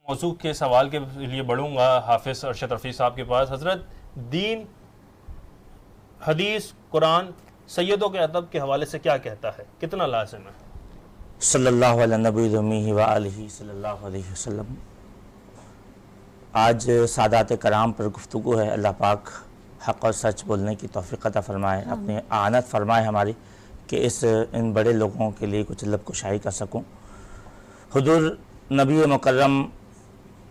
मौजू के सवाल के लिए बढ़ूंगा हाफिज अरशद रफ़ी साहब के पास। हज़रत, दीन, हदीस, कुरान सैयदों के अदब के हवाले से क्या कहता है, कितना लाज़िम है? सल्लल्लाहु अलैहि नबी व आलिहि सल्लल्लाहु अलैहि वसल्लम। आज सादात कराम पर गुफ्तगू है। अल्लाह पाक हक़ और सच बोलने की तौफ़ीक़ अता फ़रमाए, अपनी आनत फ़रमाए हमारी कि इन बड़े लोगों के लिए कुछ लब कुशाई कर सकूँ। हुज़ूर नबी मुकर्रम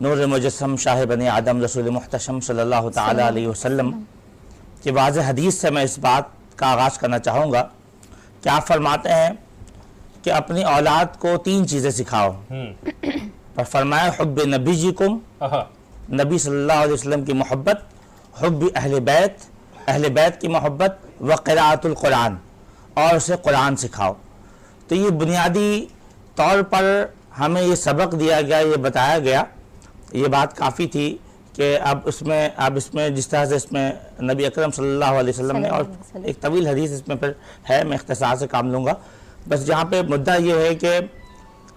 नूर मुजस्सम शाह बनी आदम रसूल मुहतशम सल्लल्लाहु ताला अलैहि वसल्लम कि वाज़ेह हदीस से मैं इस बात का आगाज़ करना चाहूँगा कि आप फरमाते हैं कि अपनी औलाद को 3 चीज़ें सिखाओ। पर फरमाया हुब्ब नबी जी कुम, नबी सल्लल्लाहु अलैहि वसल्लम की मोहब्बत, हुब्ब अहले बैत की मोहब्बत, व क़िराअतुल कुरान, और उसे कुरान सिखाओ। तो ये बुनियादी तौर पर हमें ये सबक दिया गया, ये बताया गया, ये बात काफ़ी थी कि अब इसमें जिस तरह से इसमें नबी अकरम सल्लल्लाहु अलैहि वसल्लम ने, और एक तवील हदीस इसमें फिर है, मैं इख्तिसार से काम लूँगा। बस जहाँ पे मुद्दा ये है कि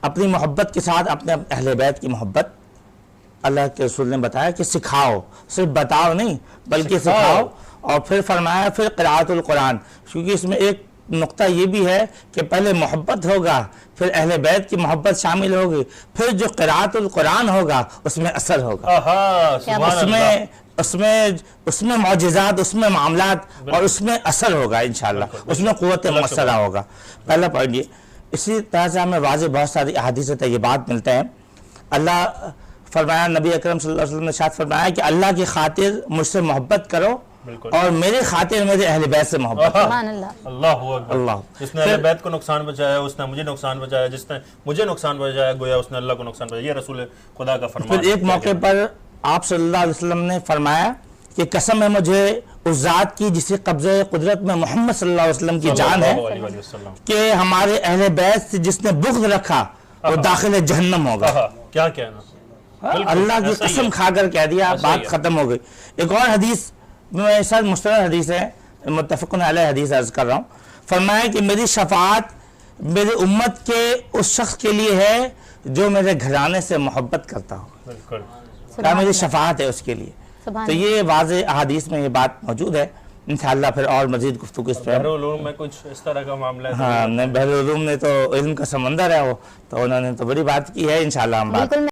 अपनी मोहब्बत के साथ अपने अहले बैत की मोहब्बत अल्लाह के रसूल ने बताया कि सिखाओ, सिर्फ बताओ नहीं बल्कि सिखाओ। और फिर फरमाया फिर क़िराअतुल कुरान, क्योंकि इसमें एक नुक्ता ये भी है कि पहले मोहब्बत होगा, फिर अहले बैत की मोहब्बत शामिल होगी, फिर जो क़िराअतुल कुरान होगा उसमें असर होगा, उसमें मौजिज़ात, उसमें मामलात और उसमें असर होगा इंशाअल्लाह, उसमें क़ुव्वत मुअस्सरा होगा। पहला पॉइंट ये। इसी तरह से हमें वाज़ेह बहुत सारी अहादीस तय्यबात मिलते हैं। अल्लाह फरमाया, नबी अकरम सल्लल्लाहु अलैहि वसल्लम ने शायद फरमाया कि अल्लाह की खातिर मुझसे मोहब्बत करो और मेरे खातिर मेरे अहले बैत से मोहब्बत करो। अल्लाह, जिसने अहले बैत को नुकसान पहुंचाया उसने मुझे नुकसान पहुंचाया, जिसने मुझे नुकसान पहुंचाया गोया उसने अल्लाह को नुकसान पहुंचाया। ये रसूल खुदा का फरमान। फिर एक मौके पर आप सल्लल्लाहु अलैहि वसल्लम ने फरमाया कि कसम है मुझे उस ज़ात की जिससे कब्ज़े कुदरत में मोहम्मद सल्लल्लाहु अलैहि वसल्लम की जान है कि हमारे अहले बैत से जिसने बुग़्ज़ रखा वो दाखिल जहन्नम होगा। क्या कहना, अल्लाह की कसम खाकर कह दिया, बात खत्म हो गई। एक और हदीस में सर मुस्तनद हदीस है, मुत्तफ़क़ुन अलैह हदीस अर्ज़ कर रहा हूँ। फरमाया कि मेरी शफ़ाअत मेरी उम्मत के उस शख्स के लिए है जो मेरे घराने से मोहब्बत करता हो, क्या मेरी शफ़ाअत है उसके लिए। तो ये वाज़ेह अहादीस में ये बात मौजूद है। इंशाअल्लाह फिर और मज़ीद गुफ्तगू इस पर। बहरुल उलूम में कुछ इस तरह का मामला है? हाँ, बहरुल उलूम ने तो इल्म का समंदर है वो, तो उन्होंने तो बड़ी बात की है। इंशाअल्लाह हम बात